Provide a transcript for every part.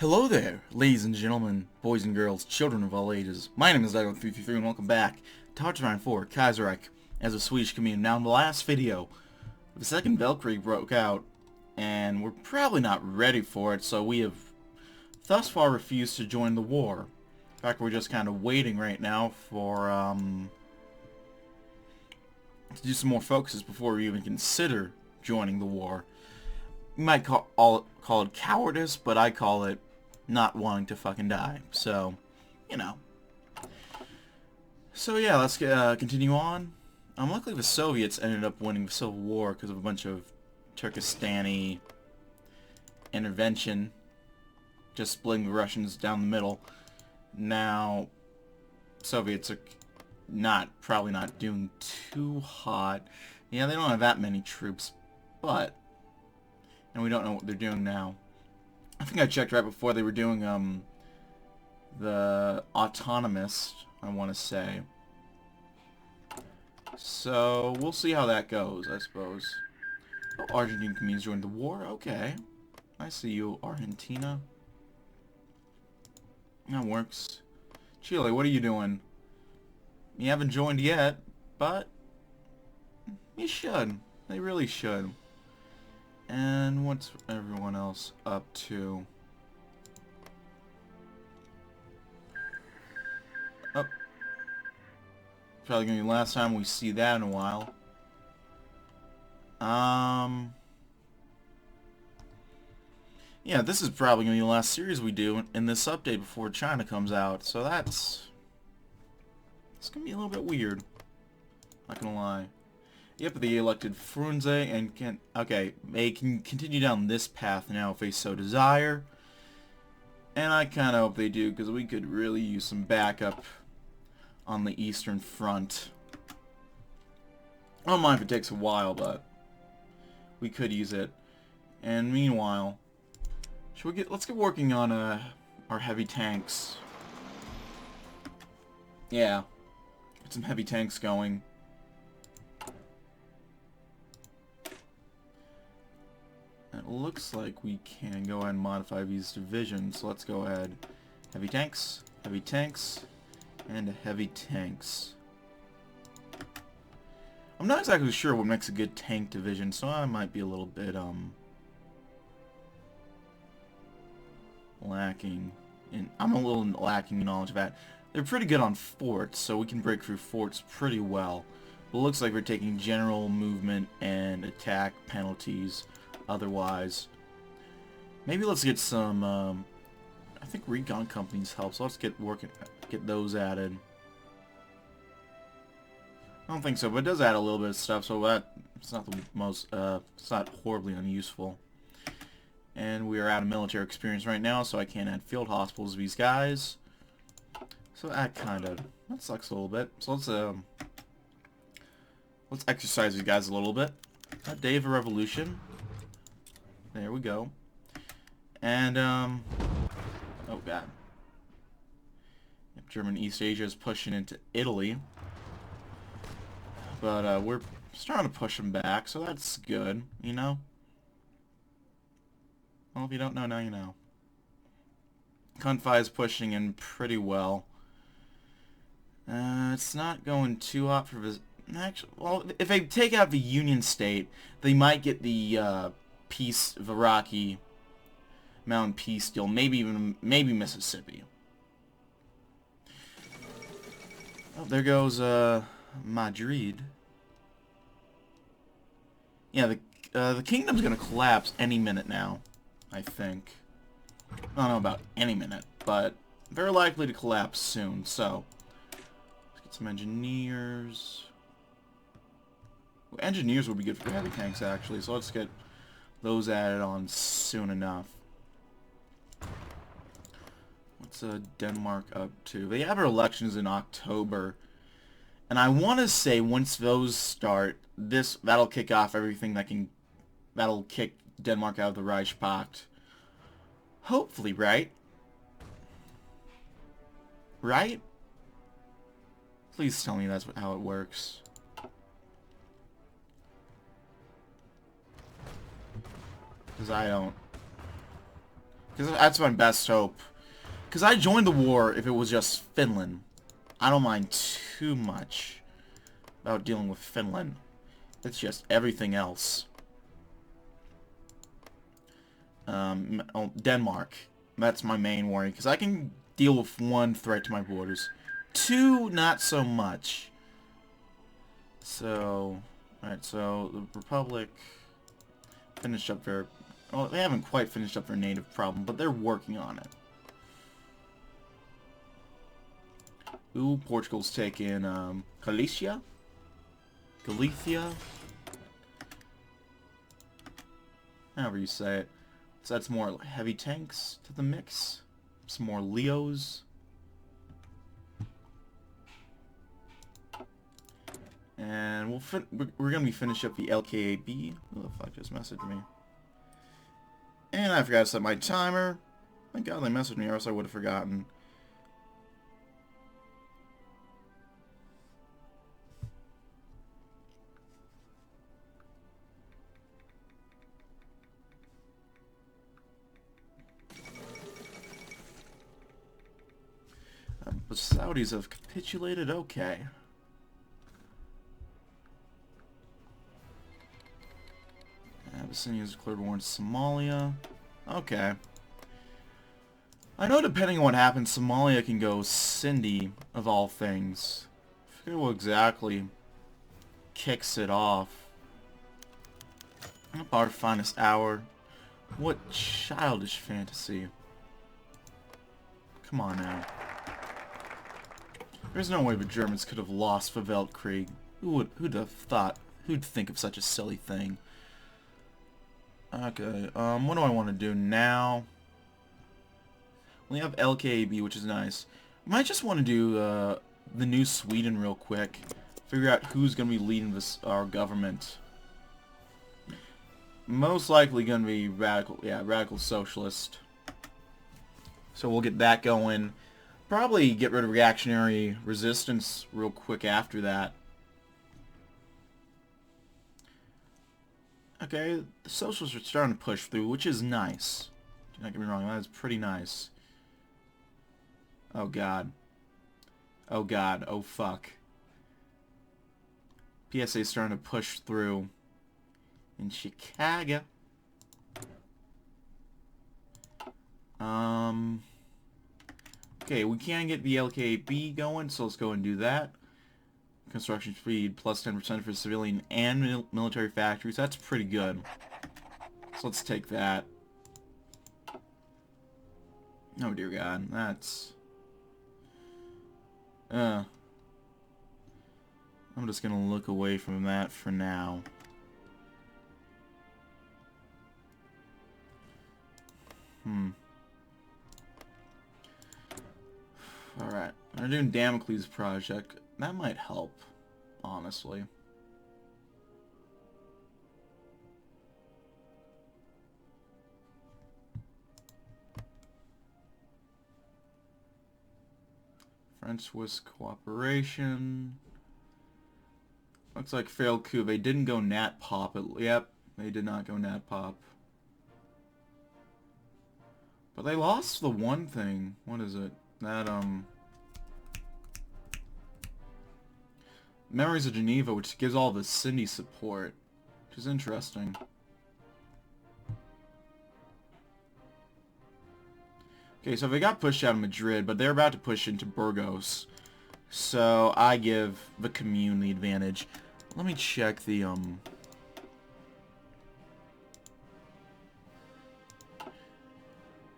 Hello there, ladies and gentlemen, boys and girls, children of all ages. My name is DB333 and welcome back to Hard 4 Kaiserreich as a Swedish Commune. Now in the last video, the second Valkyrie broke out, and we're probably not ready for it, so we have thus far refused to join the war. In fact, we're just kind of waiting right now for, to do some more focuses before we even consider joining the war. You might call it cowardice, but I call it not wanting to fucking die. So, you know. So yeah, let's continue on. Luckily the Soviets ended up winning the Civil War because of a bunch of Turkestani intervention, just splitting the Russians down the middle. Now, Soviets are probably not doing too hot. Yeah, they don't have that many troops, but... and we don't know what they're doing now. I think I checked right before they were doing the autonomous, I want to say. So we'll see how that goes, I suppose. Oh, Argentine communes joined the war. Okay, I see you, Argentina. That works. Chile, what are you doing? You haven't joined yet, but you should. They really should. And what's everyone else up to? Oh. Probably gonna be the last time we see that in a while. Yeah, this is probably gonna be the last series we do in this update before China comes out. So it's gonna be a little bit weird. Not gonna lie. Yep, they elected Frunze and they can continue down this path now if they so desire. And I kind of hope they do, because we could really use some backup on the Eastern Front. I don't mind if it takes a while, but we could use it. And meanwhile, let's get working on our heavy tanks. Yeah, get some heavy tanks going. It looks like we can go ahead and modify these divisions. So let's go ahead. Heavy tanks, and heavy tanks. I'm not exactly sure what makes a good tank division, so I might be a little bit lacking in. I'm a little lacking in knowledge of that. They're pretty good on forts, so we can break through forts pretty well. But it looks like we're taking general movement and attack penalties. Otherwise, maybe let's get some, I think recon companies help, so let's get those added. I don't think so, but it does add a little bit of stuff, so it's not the most, it's not horribly unuseful. And we are out of military experience right now, so I can't add field hospitals to these guys. So that sucks a little bit. So let's exercise these guys a little bit. A day of a revolution. There we go. And, oh god. German East Asia is pushing into Italy. But, we're starting to push them back, so that's good, you know? Well, if you don't know, now you know. Kunfi is pushing in pretty well. It's not going too hot for this. Actually, well, if they take out the Union State, they might get the, Iraqi Mountain Peace deal, maybe Mississippi. Oh, there goes Madrid. Yeah, the kingdom's gonna collapse any minute now, I think. I don't know about any minute, but very likely to collapse soon. So let's get some engineers. Well, engineers would be good for heavy tanks, actually. So let's get those added on soon enough. What's Denmark up to? They have their elections in October, and I want to say once those start, that'll kick off everything that'll kick Denmark out of the Reichspakt. Hopefully, right? Right? Please tell me that's how it works. Because I don't Because that's my best hope. Because I joined the war if it was just Finland. I don't mind too much about dealing with Finland. It's just everything else. Denmark. That's my main worry. Because I can deal with one threat to my borders. Two, not so much. So, alright, so the Republic finished up their... Well, they haven't quite finished up their native problem, but they're working on it. Ooh, Portugal's taken, Galicia? Galicia? However you say it. So that's more heavy tanks to the mix. Some more Leos. And we're gonna be finishing up the LKAB. Who the fuck just messaged me? And I forgot to set my timer. Thank God they messaged me, or else I would have forgotten. The Saudis have capitulated. Okay. Abyssinia's declared war in Somalia. Okay. I know depending on what happens, Somalia can go Cindy, of all things. I forget what exactly kicks it off. Our finest hour. What childish fantasy. Come on now. There's no way the Germans could have lost the Weltkrieg. Who'd have thought? Who'd think of such a silly thing? Okay, what do I want to do now? We have LKAB, which is nice. I might just want to do the new Sweden real quick. Figure out who's going to be leading our government. Most likely going to be radical socialist. So we'll get that going. Probably get rid of reactionary resistance real quick after that. Okay, the socialists are starting to push through, which is nice. Do not get me wrong, that is pretty nice. Oh god. Oh god, oh fuck. PSA is starting to push through in Chicago. Okay, we can get the LKB going, so let's go and do that. Construction speed plus 10% for civilian and military factories. That's pretty good. So let's take that. Oh dear god, that's... I'm just gonna look away from that for now. Alright, I'm doing Damocles project. That might help, honestly. French-Swiss cooperation. Looks like failed coup. They didn't go nat pop. Yep, they did not go nat pop. But they lost the one thing. What is it? That, Memories of Geneva, which gives all the Cindy support. Which is interesting. Okay, so they got pushed out of Madrid, but they're about to push into Burgos. So I give the Commune the advantage. Let me check the,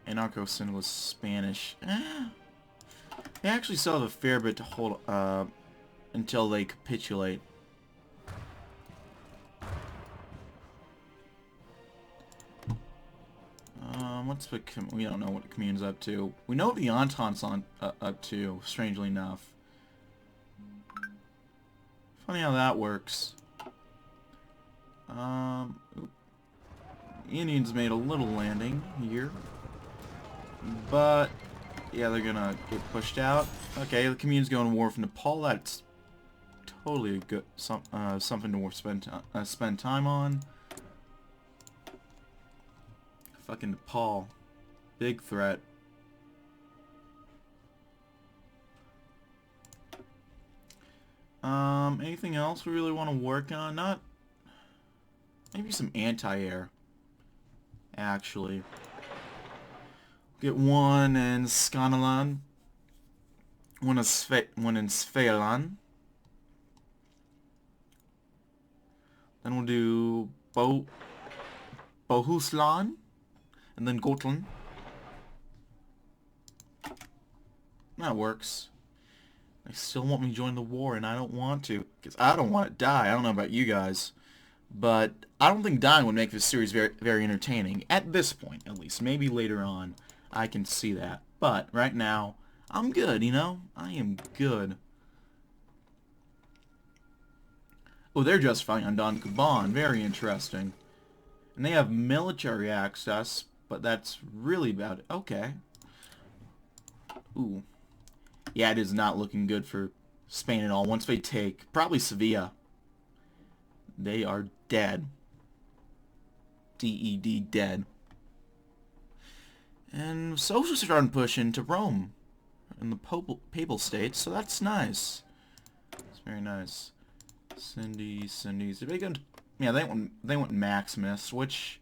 Anarcho-Syndicalist Spanish. They actually still have a fair bit to hold, until they capitulate. We don't know what the Commune's up to. We know what the Entente's up to, strangely enough. Funny how that works. The Indians made a little landing here. But, yeah, they're gonna get pushed out. Okay, the Commune's going to war with Nepal. That's totally a good, something to spend time on. Fucking Nepal. Big threat. Anything else we really want to work on? Not... Maybe some anti-air. Actually. Get one in Skanalan. One in Svealand. Then we'll do Bohuslan. And then Gotland. That works. They still want me to join the war, and I don't want to. Because I don't want to die. I don't know about you guys. But I don't think dying would make this series very, very entertaining. At this point, at least. Maybe later on, I can see that. But right now, I'm good, you know? I am good. Oh, they're justifying on Don Kaban. Very interesting. And they have military access, but that's really about it. Okay. Ooh. Yeah, it is not looking good for Spain at all. Once they take, probably Sevilla, they are dead. D-E-D, dead. And socialists are starting to push into Rome in the Papal States, so that's nice. It's very nice. Cindy's. Did they go? Yeah, they went Maximus, which,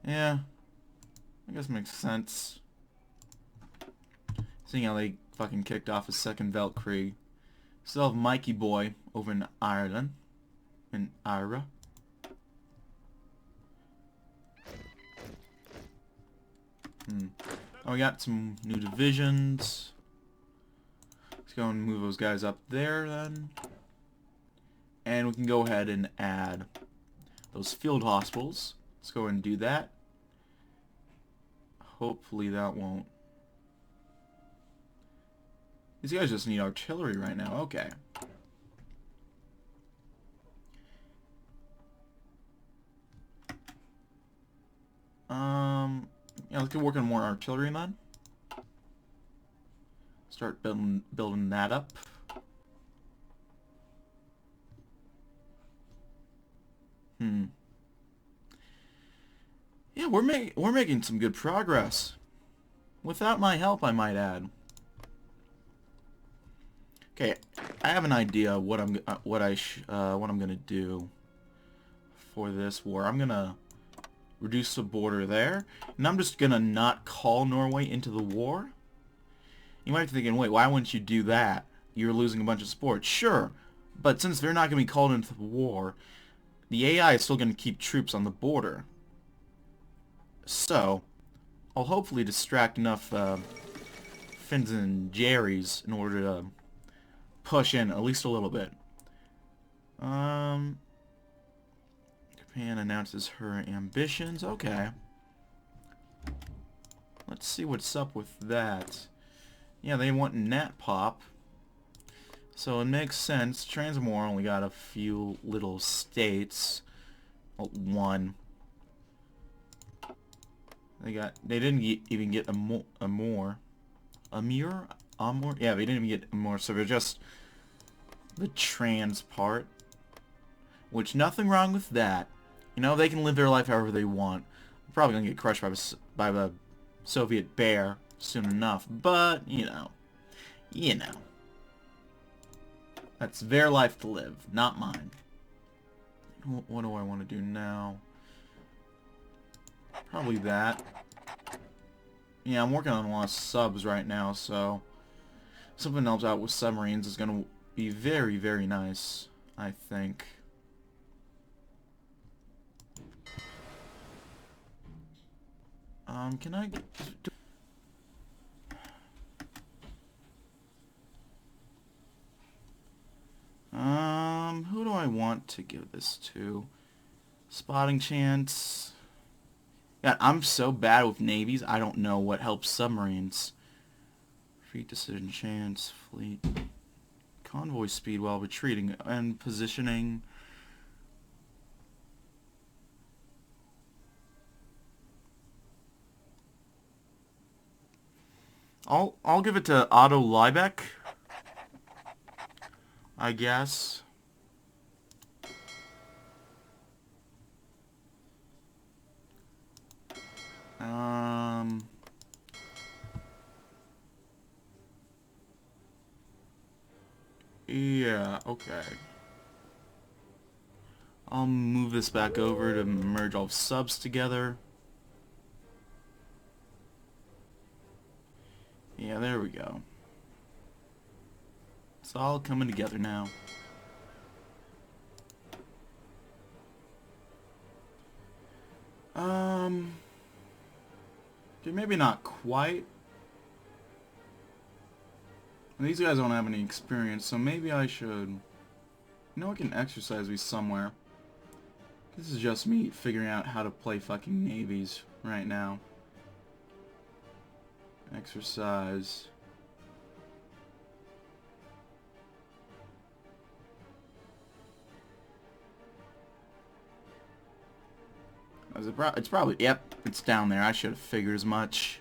yeah, I guess makes sense. Seeing how they fucking kicked off a second Weltkrieg. Still have Mikey Boy over in Ireland. In Ira. Oh, we got some new divisions. Let's go and move those guys up there then. And we can go ahead and add those field hospitals. Let's go ahead and do that. Hopefully that won't... These guys just need artillery right now. Okay. Yeah, let's get working on more artillery then. Start building that up. Yeah, we're making some good progress. Without my help, I might add. Okay, I have an idea what I'm gonna do for this war. I'm gonna reduce the border there, and I'm just gonna not call Norway into the war. You might be thinking, wait, why wouldn't you do that? You're losing a bunch of support. Sure, but since they're not gonna be called into the war, the AI is still gonna keep troops on the border. So, I'll hopefully distract enough Finns and Jerrys in order to push in at least a little bit. Japan announces her ambitions. Okay. Let's see what's up with that. Yeah, they want Nat Pop. So it makes sense. Transmore only got a few little states. Well, one. They didn't even get Amur. Yeah, they didn't even get Amur, so they're just the trans part. Which, nothing wrong with that. You know, they can live their life however they want. They're probably gonna get crushed by the Soviet bear soon enough, but, you know. That's their life to live, not mine. What do I want to do now? Probably that. Yeah, I'm working on a lot of subs right now, so something else out with submarines is going to be very, very nice, I think. Can I... who do I want to give this to? Spotting chance. Yeah, I'm so bad with navies, I don't know what helps submarines. Fleet decision chance, fleet. Convoy speed while retreating and positioning. I'll give it to Otto Liebeck, I guess. Yeah, okay. I'll move this back over to merge all subs together. Yeah, there we go. It's all coming together now. Okay, maybe not quite. These guys don't have any experience, so maybe I should... You know, I can exercise me somewhere. This is just me figuring out how to play fucking navies right now. Exercise. It's probably... Yep, it's down there. I should have figured as much.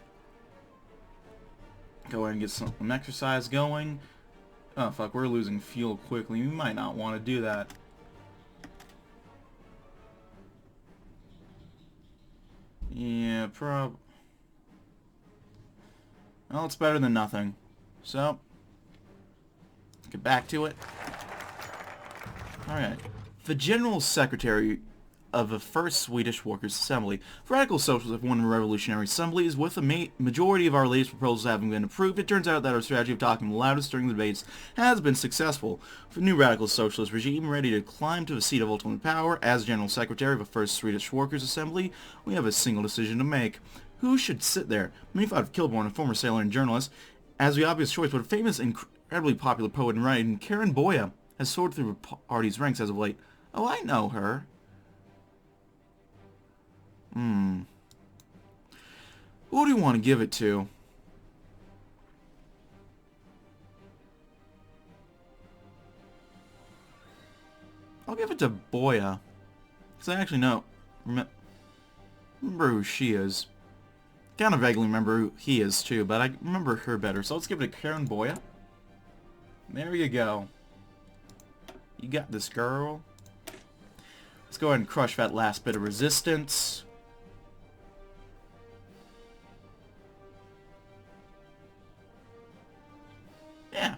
Go ahead and get some exercise going. Oh, fuck, we're losing fuel quickly. We might not want to do that. Yeah, Well, it's better than nothing. So, get back to it. Alright. The General Secretary of the First Swedish Workers' Assembly. Radical Socialists have won revolutionary assemblies, with the majority of our latest proposals having been approved. It turns out that our strategy of talking the loudest during the debates has been successful. For the new Radical Socialist regime ready to climb to the seat of ultimate power, as General Secretary of the First Swedish Workers' Assembly, we have a single decision to make. Who should sit there? Many thought of Kilborn, a former sailor and journalist, as the obvious choice, but a famous, incredibly popular poet and writer, Karen Boya, has soared through the party's ranks as of late. Oh, I know her. Who do you want to give it to? I'll give it to Boya. Because I actually know... remember who she is. Kind of vaguely remember who he is, too, but I remember her better. So let's give it to Karen Boya. There you go. You got this, girl. Let's go ahead and crush that last bit of resistance. Yeah.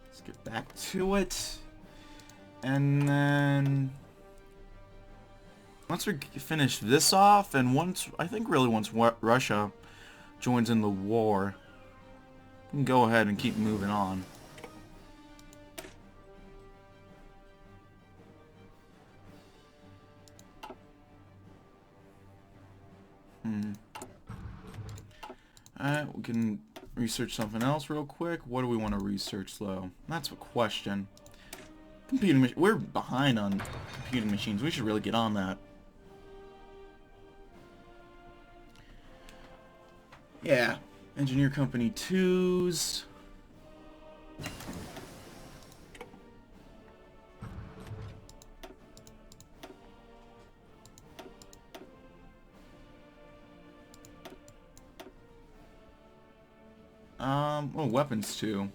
Let's get back to it. And then... once we finish this off, and I think really once Russia joins in the war, we can go ahead and keep moving on. Alright, we can research something else real quick. What do we want to research, though? That's a question. We're behind on computing machines. We should really get on that. Yeah. Engineer Company 2s. Well, weapons too.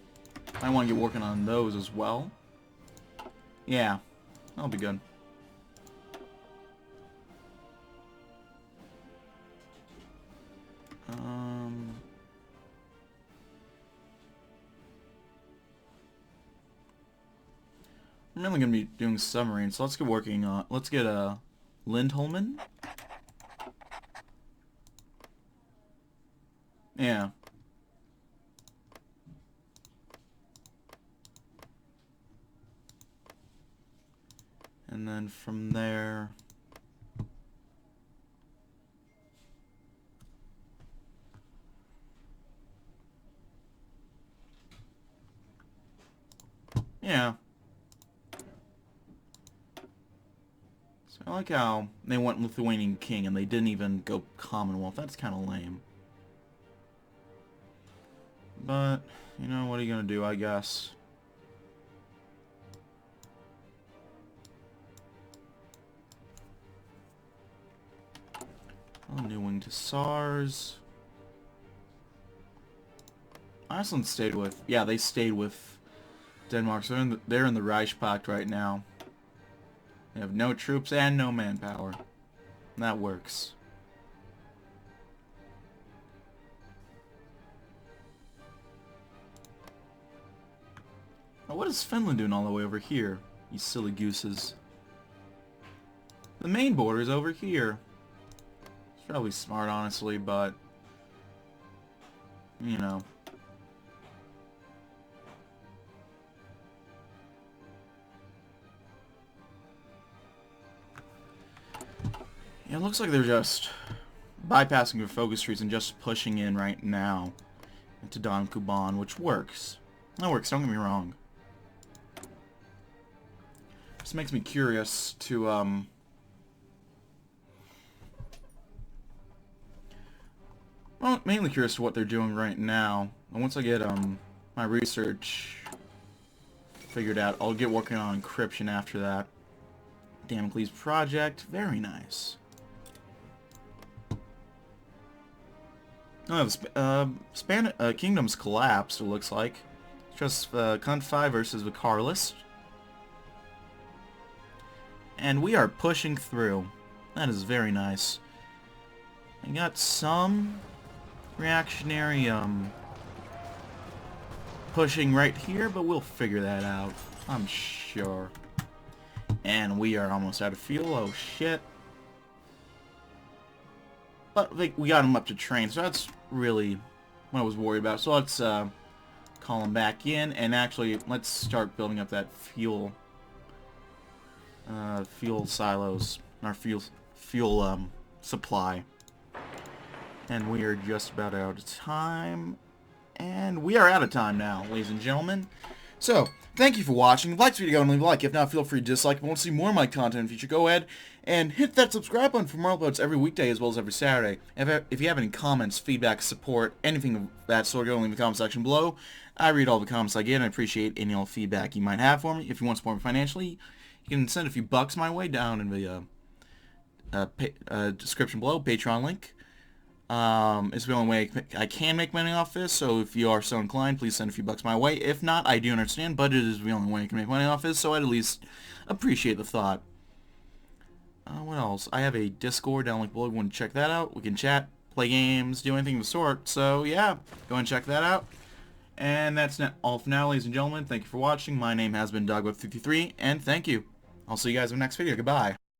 I want to get working on those as well. Yeah, that'll be good. I'm really gonna be doing submarines, so let's get working on. Let's get a Lindholmen. Yeah. And then from there... yeah. So I like how they went Lithuanian King and they didn't even go Commonwealth. That's kind of lame. But, you know, what are you gonna do, I guess? Oh, new wing to SARS. Iceland stayed with... yeah, they stayed with Denmark, so they're in the Reich Pact right now. They have no troops and no manpower. That works. what is Finland doing all the way over here? You silly gooses. The main border is over here. It's probably smart, honestly, but... you know. Yeah, it looks like they're just bypassing the focus trees and just pushing in right now into Don Kuban, which works. That works, don't get me wrong. This makes me curious to, well, mainly curious to what they're doing right now. And once I get, my research figured out, I'll get working on encryption after that. Damocles project, very nice. Oh, the Kingdom's collapsed, it looks like. It's just Cunt 5 versus Vicarlist. And we are pushing through. That is very nice. I got some reactionary pushing right here, but we'll figure that out, I'm sure. And we are almost out of fuel, oh shit. But we got him up to train, so that's really what I was worried about. So let's call him back in, and actually let's start building up that fuel silos, our fuel supply. And we are just about out of time, and we are out of time now, ladies and gentlemen. So, thank you for watching. If you liked this video, go and leave a like. If not, feel free to dislike. If you want to see more of my content in the future, go ahead and hit that subscribe button for more uploads every weekday as well as every Saturday. If you have any comments, feedback, support, anything of that sort, go and leave in the comment section below. I read all the comments I get, and I appreciate any all feedback you might have for me. If you want to support me financially, you can send a few bucks my way down in the description below, Patreon link. It's the only way I can make money off this, so if you are so inclined, please send a few bucks my way. If not, I do understand, but it is the only way I can make money off this, so I'd at least appreciate the thought. What else? I have a Discord down link below. If you want to check that out, we can chat, play games, do anything of the sort. So yeah, go and check that out. And that's all for now, ladies and gentlemen. Thank you for watching. My name has been DB333, and thank you. I'll see you guys in the next video. Goodbye.